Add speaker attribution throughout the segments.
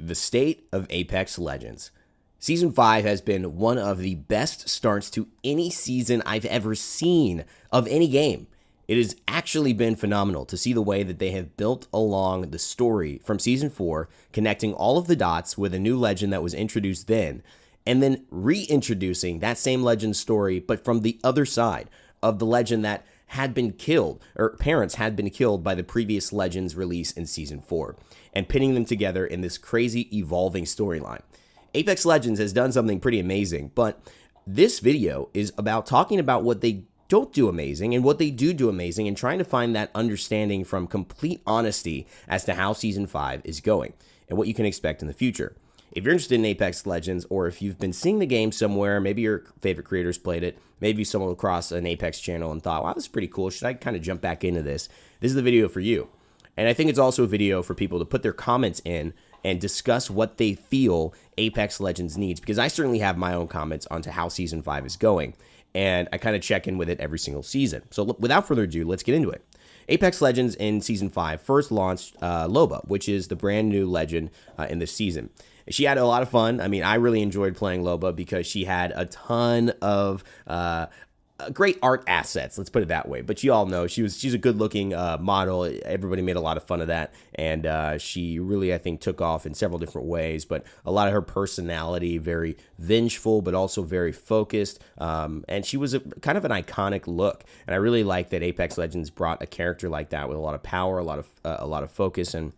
Speaker 1: The state of Apex Legends. Season 5 has been one of the best starts to any season I've ever seen of any game. It has actually been phenomenal to see the way that they have built along the story from Season 4, connecting all of the dots with a new legend that was introduced then, and then reintroducing that same legend story, but from the other side of the legend that had been killed, or parents had been killed by the previous Legends release in Season 4, and pinning them together in this crazy evolving storyline. Apex Legends has done something pretty amazing, but this video is about talking about what they don't do amazing and what they do amazing, and trying to find that understanding from complete honesty as to how Season 5 is going and what you can expect in the future. If you're interested in Apex Legends, or if you've been seeing the game somewhere, maybe your favorite creators played it, maybe you stumbled across an Apex channel and thought, wow, this is pretty cool, should I kind of jump back into this? This is the video for you. And I think it's also a video for people to put their comments in and discuss what they feel Apex Legends needs, because I certainly have my own comments onto how Season 5 is going, and I kind of check in with it every single season. So without further ado, let's get into it. Apex Legends in Season 5 first launched Loba, which is the brand new legend in this season. She had a lot of fun. I mean, I really enjoyed playing Loba because she had a ton of great art assets, let's put it that way. But you all know she's a good-looking model. Everybody made a lot of fun of that, and she really, I think, took off in several different ways. But a lot of her personality, very vengeful, but also very focused, and she was kind of an iconic look. And I really like that Apex Legends brought a character like that with a lot of power, a lot of focus, and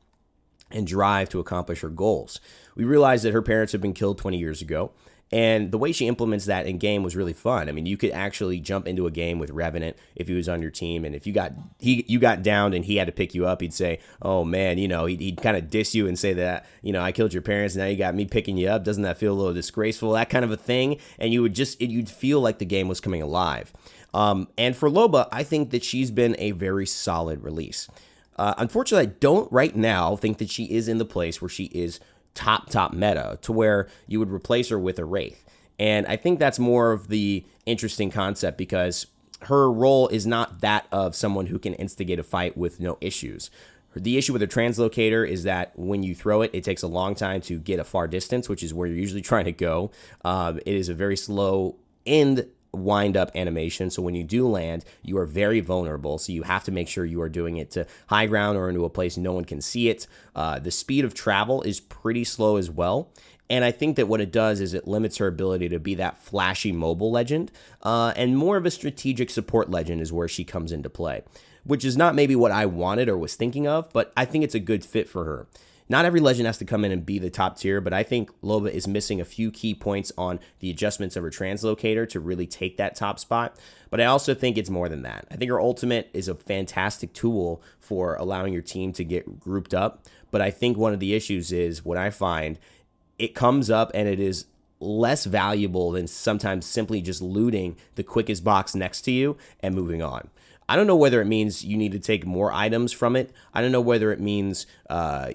Speaker 1: drive to accomplish her goals. We realized that her parents had been killed 20 years ago, and the way she implements that in game was really fun. I mean, you could actually jump into a game with Revenant if he was on your team, and if you got downed and he had to pick you up, he'd say, "Oh man, he'd kind of diss you and say that, I killed your parents, and now you got me picking you up. Doesn't that feel a little disgraceful?" That kind of a thing, and you'd feel like the game was coming alive. And for Loba, I think that she's been a very solid release. Unfortunately, I don't right now think that she is in the place where she is top meta, to where you would replace her with a Wraith. And I think that's more of the interesting concept, because her role is not that of someone who can instigate a fight with no issues. The issue with a translocator is that when you throw it, it takes a long time to get a far distance, which is where you're usually trying to go. It is a very slow end wind up animation, so when you do land, you are very vulnerable, so you have to make sure you are doing it to high ground or into a place no one can see it. The speed of travel is pretty slow as well, and I think that what it does is it limits her ability to be that flashy mobile legend, and more of a strategic support legend is where she comes into play, which is not maybe what I wanted or was thinking of, but I think it's a good fit for her. Not every legend has to come in and be the top tier, but I think Loba is missing a few key points on the adjustments of her translocator to really take that top spot. But I also think it's more than that. I think her ultimate is a fantastic tool for allowing your team to get grouped up. But I think one of the issues is, what I find, it comes up and it is less valuable than sometimes simply just looting the quickest box next to you and moving on. I don't know whether it means you need to take more items from it. I don't know whether it means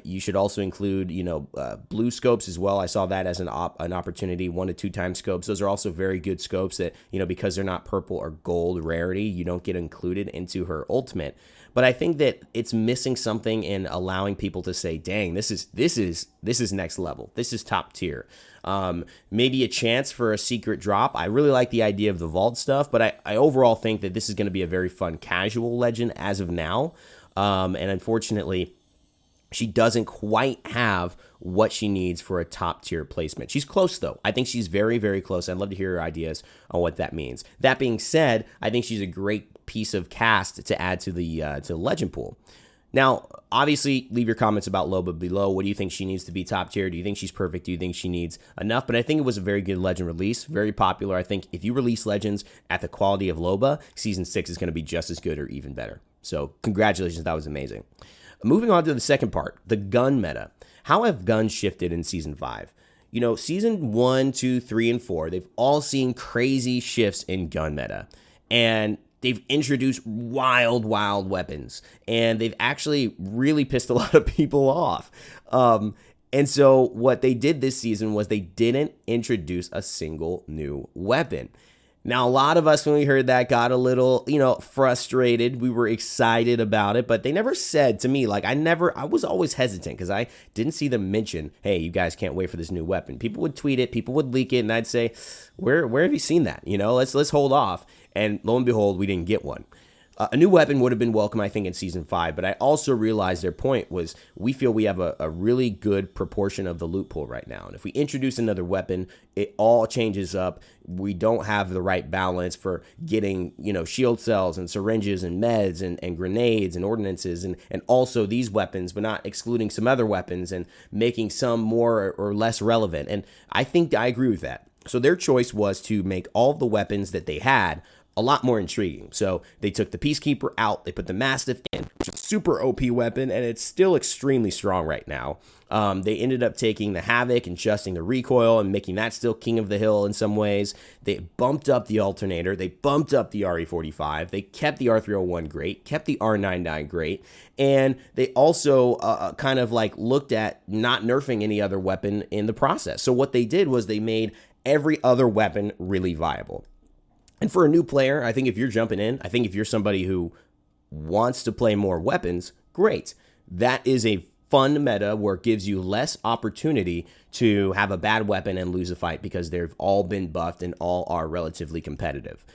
Speaker 1: you should also include, blue scopes as well. I saw that as an opportunity, 1 to 2 times scopes. Those are also very good scopes that, because they're not purple or gold rarity, you don't get included into her ultimate. But I think that it's missing something in allowing people to say, dang, this is next level. This is top tier. Maybe a chance for a secret drop. I really like the idea of the vault stuff, but I overall think that this is going to be a very fun casual legend as of now. And unfortunately, she doesn't quite have what she needs for a top tier placement. She's close though. I think she's very, very close. I'd love to hear her ideas on what that means. That being said, I think she's a great piece of cast to add to the legend pool. Now, obviously, leave your comments about Loba below. What do you think she needs to be top tier? Do you think she's perfect? Do you think she needs enough? But I think it was a very good legend release, very popular. I think if you release legends at the quality of Loba, Season 6 is going to be just as good or even better. So congratulations, that was amazing. Moving on to the second part, the gun meta. How have guns shifted in Season 5? Season 1, 2, 3, and 4, they've all seen crazy shifts in gun meta. And they've introduced wild weapons, and they've actually really pissed a lot of people off. And so what they did this season was they didn't introduce a single new weapon. Now, a lot of us, when we heard that, got a little, frustrated. We were excited about it, but they never said to me, like, I was always hesitant because I didn't see them mention, hey, you guys can't wait for this new weapon. People would tweet it, people would leak it, and I'd say, where have you seen that? Let's hold off. And lo and behold, we didn't get one. A new weapon would have been welcome, I think, in Season 5, but I also realized their point was we feel we have a really good proportion of the loot pool right now. And if we introduce another weapon, it all changes up. We don't have the right balance for getting, shield cells and syringes and meds and grenades and ordnances and also these weapons, but not excluding some other weapons and making some more or less relevant. And I think I agree with that. So their choice was to make all the weapons that they had a lot more intriguing. So they took the Peacekeeper out, they put the Mastiff in, which is a super OP weapon, and it's still extremely strong right now. They ended up taking the Havoc and adjusting the recoil and making that still king of the hill in some ways. They bumped up the Alternator, they bumped up the RE45, they kept the R301 great, kept the R99 great, and they also kind of like looked at not nerfing any other weapon in the process. So what they did was they made every other weapon really viable. And for a new player, I think if you're jumping in, I think if you're somebody who wants to play more weapons, great. That is a fun meta where it gives you less opportunity to have a bad weapon and lose a fight because they've all been buffed and all are relatively competitive.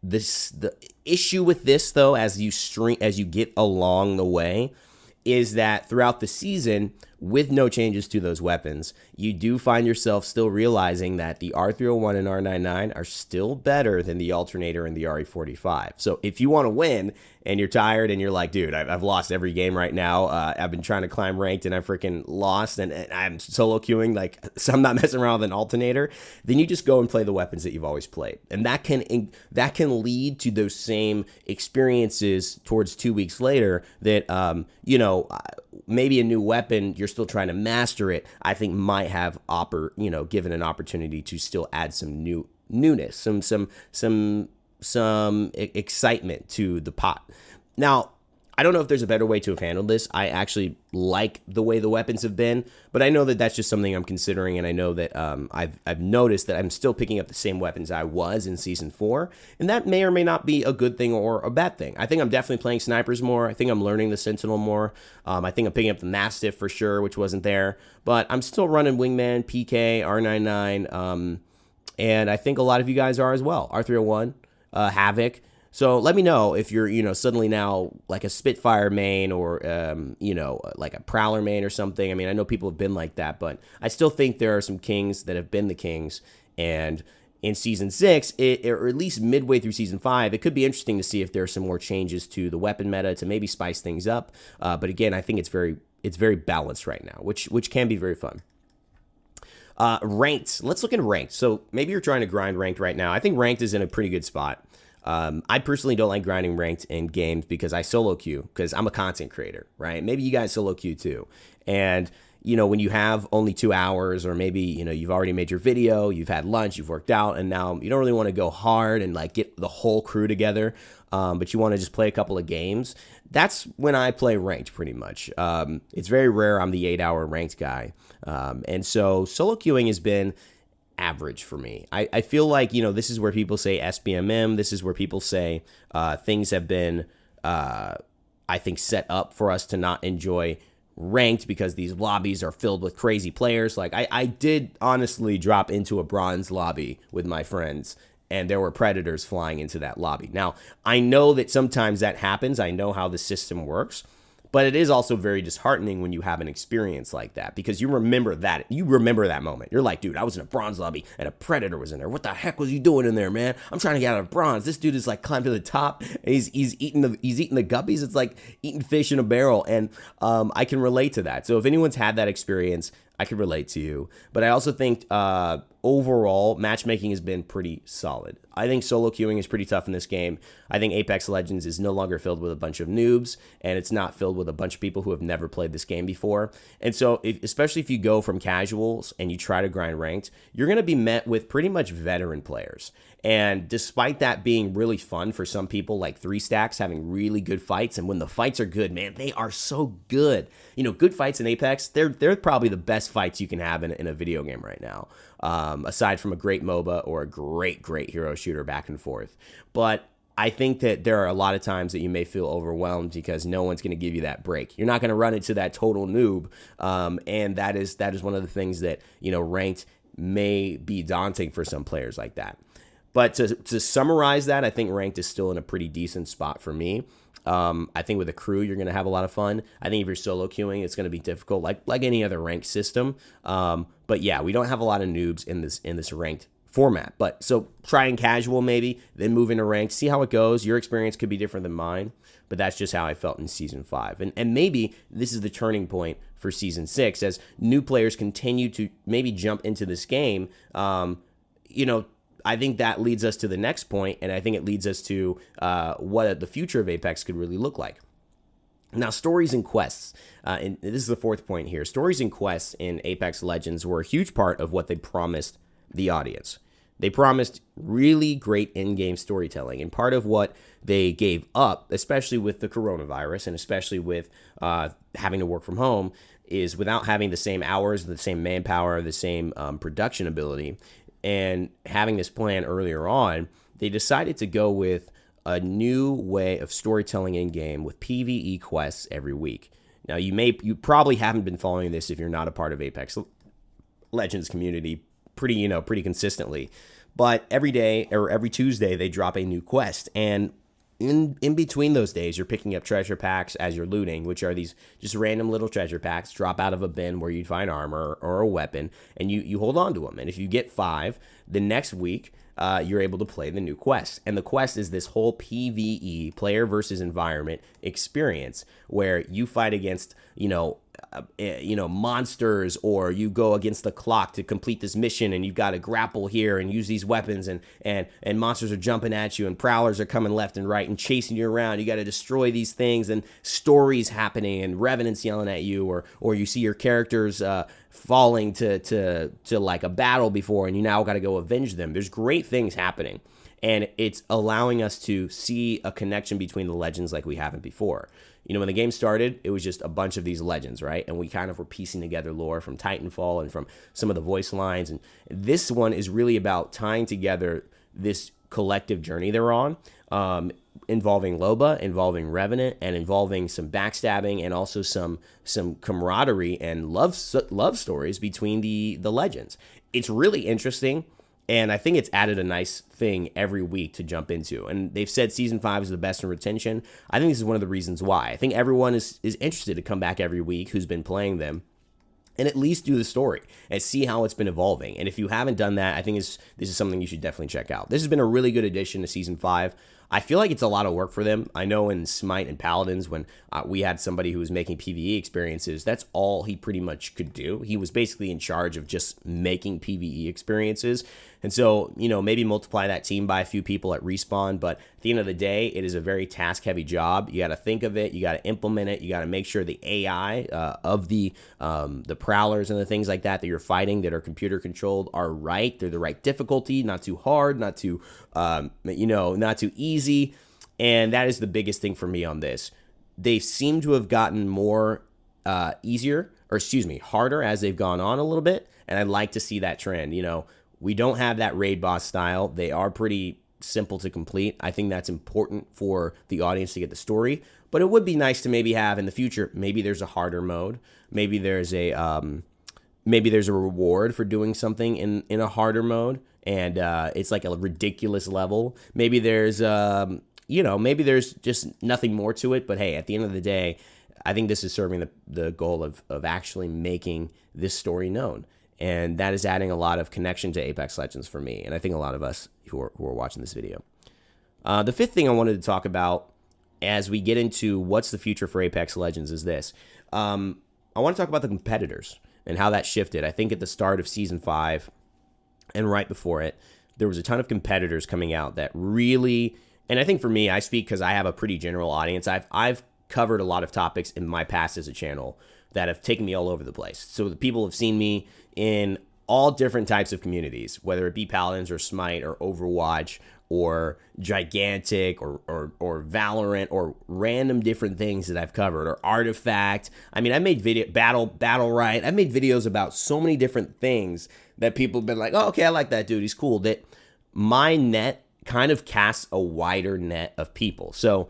Speaker 1: The issue with this, though, as you get along the way, is that throughout the season, with no changes to those weapons, you do find yourself still realizing that the R301 and R99 are still better than the Alternator and the RE45. So if you want to win and you're tired and you're like, dude, I've lost every game right now. I've been trying to climb ranked and I freaking lost and I'm solo queuing, so I'm not messing around with an Alternator, then you just go and play the weapons that you've always played. And that can lead to those same experiences towards 2 weeks later that, maybe a new weapon, you're still trying to master it, I think might have given an opportunity to still add some newness, some excitement to the pot. Now, I don't know if there's a better way to have handled this. I actually like the way the weapons have been, but I know that that's just something I'm considering, and I know that I've noticed that I'm still picking up the same weapons I was in Season 4, and that may or may not be a good thing or a bad thing. I think I'm definitely playing snipers more. I think I'm learning the Sentinel more. I think I'm picking up the Mastiff for sure, which wasn't there, but I'm still running Wingman, PK, R99, and I think a lot of you guys are as well. R301, Havoc. So let me know if you're, suddenly now like a Spitfire main or, like a Prowler main or something. I mean, I know people have been like that, but I still think there are some kings that have been the kings. And in Season 6, or at least midway through Season 5, it could be interesting to see if there are some more changes to the weapon meta to maybe spice things up. But again, I think it's very balanced right now, which can be very fun. Ranked. Let's look at ranked. So maybe you're trying to grind ranked right now. I think ranked is in a pretty good spot. I personally don't like grinding ranked in games because I solo queue because I'm a content creator, right? Maybe you guys solo queue too. And, when you have only 2 hours or maybe, you've already made your video, you've had lunch, you've worked out, and now you don't really want to go hard and like get the whole crew together, but you want to just play a couple of games. That's when I play ranked pretty much. It's very rare I'm the 8-hour ranked guy. And so solo queuing has been average for me. I feel like, this is where people say SBMM. This is where people say things have been, I think, set up for us to not enjoy ranked because these lobbies are filled with crazy players. Like I did honestly drop into a bronze lobby with my friends and there were predators flying into that lobby. Now, I know that sometimes that happens. I know how the system works. But it is also very disheartening when you have an experience like that because you remember that moment. You're like, dude, I was in a bronze lobby and a predator was in there. What the heck was you doing in there, man? I'm trying to get out of bronze. This dude is like climbed to the top. And he's eating the guppies. It's like eating fish in a barrel, and I can relate to that. So if anyone's had that experience, I can relate to you. But I also think overall matchmaking has been pretty solid. I think solo queuing is pretty tough in this game. I think Apex Legends is no longer filled with a bunch of noobs, and it's not filled with a bunch of people who have never played this game before. And so, especially if you go from casuals and you try to grind ranked, you're going to be met with pretty much veteran players. And despite that being really fun for some people, like 3 stacks, having really good fights, and when the fights are good, man, they are so good. Good fights in Apex, they're probably the best fights you can have in a video game right now, aside from a great MOBA or a great hero shooter back and forth. But I think that there are a lot of times that you may feel overwhelmed because no one's going to give you that break. You're not going to run into that total noob, and that is one of the things that ranked may be daunting for some players like that. But to summarize that, I think ranked is still in a pretty decent spot for me. I think with a crew, you're going to have a lot of fun. I think if you're solo queuing, it's going to be difficult, like any other ranked system. But yeah, we don't have a lot of noobs in this ranked format. But so trying casual maybe, then move into ranked, see how it goes. Your experience could be different than mine, but that's just how I felt in Season 5. And maybe this is the turning point for Season 6 as new players continue to maybe jump into this game. I think that leads us to the next point, and I think it leads us to what the future of Apex could really look like. Now, stories and quests, and this is the fourth point here. Stories and quests in Apex Legends were a huge part of what they promised the audience. They promised really great in-game storytelling, and part of what they gave up, especially with the coronavirus and especially with having to work from home, is without having the same hours, the same manpower, the same production ability, and having this plan earlier on, they decided to go with a new way of storytelling in-game with PvE quests every week. Now, you probably haven't been following this if you're not a part of Apex Legends community pretty consistently, but every day or every Tuesday they drop a new quest, and in between those days you're picking up treasure packs as you're looting, which are these just random little treasure packs drop out of a bin where you'd find armor or a weapon, and you hold on to them, and if you get 5 the next week, you're able to play the new quest. And the quest is this whole PvE, player versus environment experience, where you fight against monsters, or you go against the clock to complete this mission, and you've got to grapple here and use these weapons, and monsters are jumping at you, and prowlers are coming left and right and chasing you around. You got to destroy these things, and stories happening, and revenants yelling at you, or you see your characters falling to like a battle before, and you now got to go avenge them. There's great things happening, and it's allowing us to see a connection between the legends like we haven't before. When the game started, it was just a bunch of these legends, right? And we kind of were piecing together lore from Titanfall and from some of the voice lines. And this one is really about tying together this collective journey they're on, involving Loba, involving Revenant, and involving some backstabbing and also some camaraderie and love stories between the legends. It's really interesting. And I think it's added a nice thing every week to jump into. And they've said Season 5 is the best in retention. I think this is one of the reasons why. I think everyone is interested to come back every week who's been playing them and at least do the story and see how it's been evolving. And if you haven't done that, I think this is something you should definitely check out. This has been a really good addition to Season 5. I feel like it's a lot of work for them. I know in Smite and Paladins, when we had somebody who was making PvE experiences, that's all he pretty much could do. He was basically in charge of just making PvE experiences. And so, maybe multiply that team by a few people at Respawn. But at the end of the day, it is a very task-heavy job. You got to think of it. You got to implement it. You got to make sure the AI of the prowlers and the things like that you're fighting that are computer-controlled are right. They're the right difficulty, not too hard, not too, not too easy. And that is the biggest thing for me on this. They seem to have gotten more harder as they've gone on a little bit. And I'd like to see that trend. We don't have that raid boss style. They are pretty simple to complete. I think that's important for the audience to get the story. But it would be nice to maybe have in the future, maybe there's a harder mode. Maybe there's a reward for doing something in a harder mode. And it's like a ridiculous level. Maybe there's, maybe there's just nothing more to it. But hey, at the end of the day, I think this is serving the goal of actually making this story known. And that is adding a lot of connection to Apex Legends for me, and I think a lot of us who are watching this video. The fifth thing I wanted to talk about as we get into what's the future for Apex Legends is this. I want to talk about the competitors and how that shifted. I think at the start of Season 5 and right before it, there was a ton of competitors coming out that really, and I think for me, I speak because I have a pretty general audience. I've covered a lot of topics in my past as a channel that have taken me all over the place. So the people have seen me in all different types of communities, whether it be Paladins or Smite or Overwatch or Gigantic or Valorant or random different things that I've covered, or Artifact. I mean, I made Battle Right. I made videos about so many different things that people have been like, oh, okay, I like that dude. He's cool. That my net kind of casts a wider net of people. So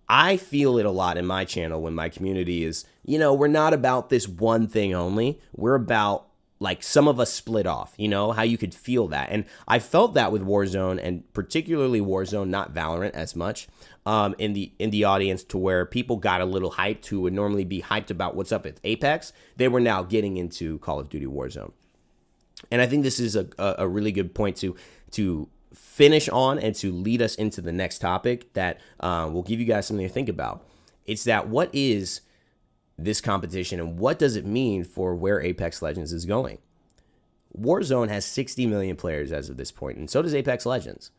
Speaker 1: I feel it a lot in my channel when my community is, we're not about this one thing only. We're about, like, some of us split off, how you could feel that. And I felt that with Warzone, and particularly Warzone, not Valorant as much, in the audience, to where people got a little hyped who would normally be hyped about what's up at Apex. They were now getting into Call of Duty Warzone. And I think this is a really good point to finish on and to lead us into the next topic that will give you guys something to think about. It's that, what is this competition and what does it mean for where Apex Legends is going? Warzone has 60 million players as of this point, and so does Apex Legends.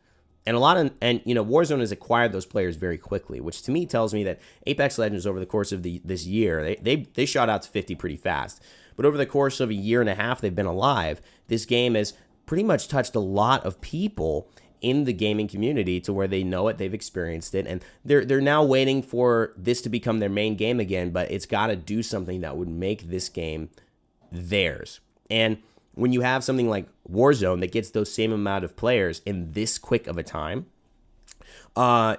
Speaker 1: And Warzone has acquired those players very quickly, which to me tells me that Apex Legends, over the course of this year, they shot out to 50 pretty fast. But over the course of a year and a half they've been alive, this game has pretty much touched a lot of people in the gaming community to where they know it, they've experienced it, and they're now waiting for this to become their main game again, but it's got to do something that would make this game theirs. And when you have something like Warzone that gets those same amount of players in this quick of a time,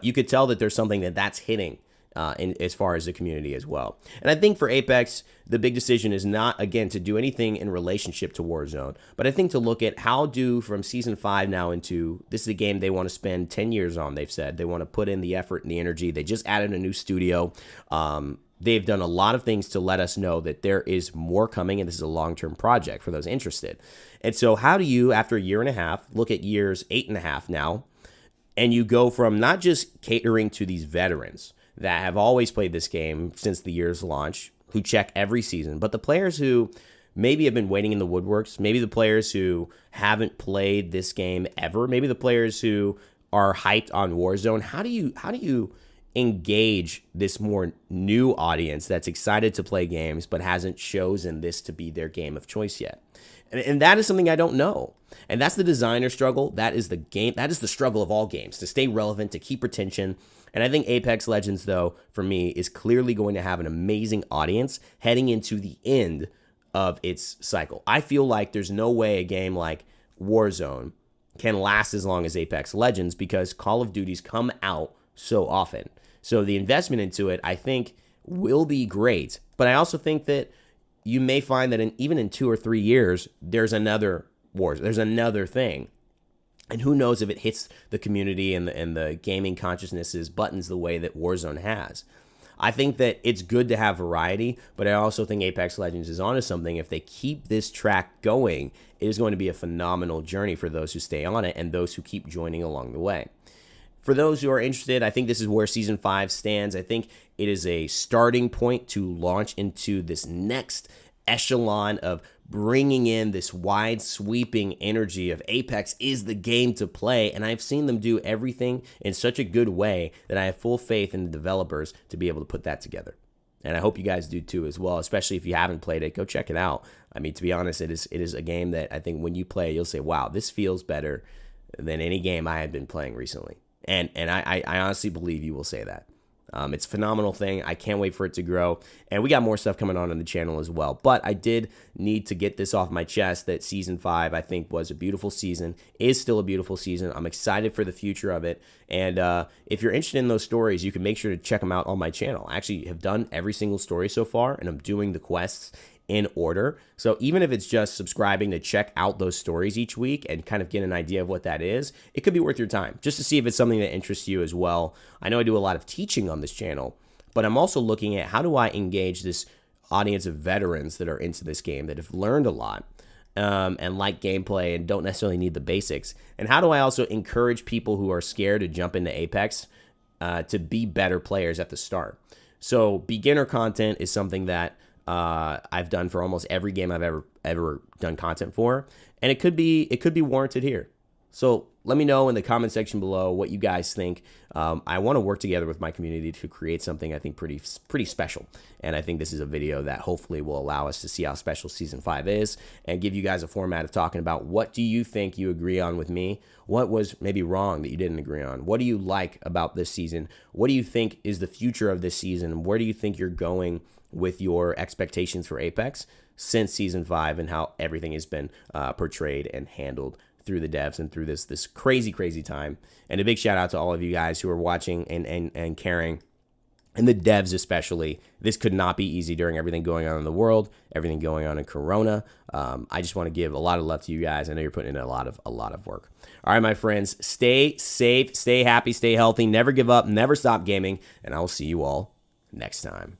Speaker 1: you could tell that there's something that's hitting as far as the community as well. And I think for Apex, the big decision is not, again, to do anything in relationship to Warzone, but I think to look at from Season 5 now into, this is a game they want to spend 10 years on, they've said. They want to put in the effort and the energy. They just added a new studio. They've done a lot of things to let us know that there is more coming, and this is a long-term project for those interested. And so how do you, after a year and a half, look at years 8.5 now, and you go from not just catering to these veterans that have always played this game since the year's launch, who check every season, but the players who maybe have been waiting in the woodworks, maybe the players who haven't played this game ever, maybe the players who are hyped on Warzone. How do you engage this more new audience that's excited to play games but hasn't chosen this to be their game of choice yet? And that is something I don't know. And that's the designer struggle. That is the struggle of all games, to stay relevant, to keep retention. And I think Apex Legends, though, for me, is clearly going to have an amazing audience heading into the end of its cycle. I feel like there's no way a game like Warzone can last as long as Apex Legends, because Call of Duties come out so often. So the investment into it, I think, will be great. But I also think that you may find that even in 2 or 3 years, there's another Warzone, there's another thing. And who knows if it hits the community and the gaming consciousness's buttons the way that Warzone has. I think that it's good to have variety, but I also think Apex Legends is onto something. If they keep this track going, it is going to be a phenomenal journey for those who stay on it and those who keep joining along the way. For those who are interested, I think this is where Season 5 stands. I think it is a starting point to launch into this next echelon of bringing in this wide sweeping energy of Apex is the game to play. And I've seen them do everything in such a good way that I have full faith in the developers to be able to put that together. And I hope you guys do too as well, especially if you haven't played it. Go check it out. I mean, to be honest, it is a game that I think when you play, you'll say, wow, this feels better than any game I had been playing recently. And I honestly believe you will say that. It's a phenomenal thing. I can't wait for it to grow. And we got more stuff coming on the channel as well. But I did need to get this off my chest that Season 5, I think, was a beautiful season, is still a beautiful season. I'm excited for the future of it. And if you're interested in those stories, you can make sure to check them out on my channel. I actually have done every single story so far, and I'm doing the quests in order. So even if it's just subscribing to check out those stories each week and kind of get an idea of what that is, it could be worth your time just to see if it's something that interests you as well. I know I do a lot of teaching on this channel, but I'm also looking at how do I engage this audience of veterans that are into this game, that have learned a lot and like gameplay and don't necessarily need the basics. And how do I also encourage people who are scared to jump into Apex to be better players at the start? So beginner content is something that I've done for almost every game I've ever done content for, and it could be warranted here. So let me know in the comment section below what you guys think. I want to work together with my community to create something I think pretty special. And I think this is a video that hopefully will allow us to see how special Season 5 is and give you guys a format of talking about what do you think you agree on with me? What was maybe wrong that you didn't agree on? What do you like about this season? What do you think is the future of this season? Where do you think you're going with your expectations for Apex since Season 5 and how everything has been portrayed and handled through the devs and through this crazy time. And a big shout out to all of you guys who are watching and caring, and the devs especially. This could not be easy during everything going on in the world, everything going on in Corona. I just want to give a lot of love to you guys. I know you're putting in a lot of work. All right, my friends, stay safe, stay happy, stay healthy, never give up, never stop gaming, and I will see you all next time.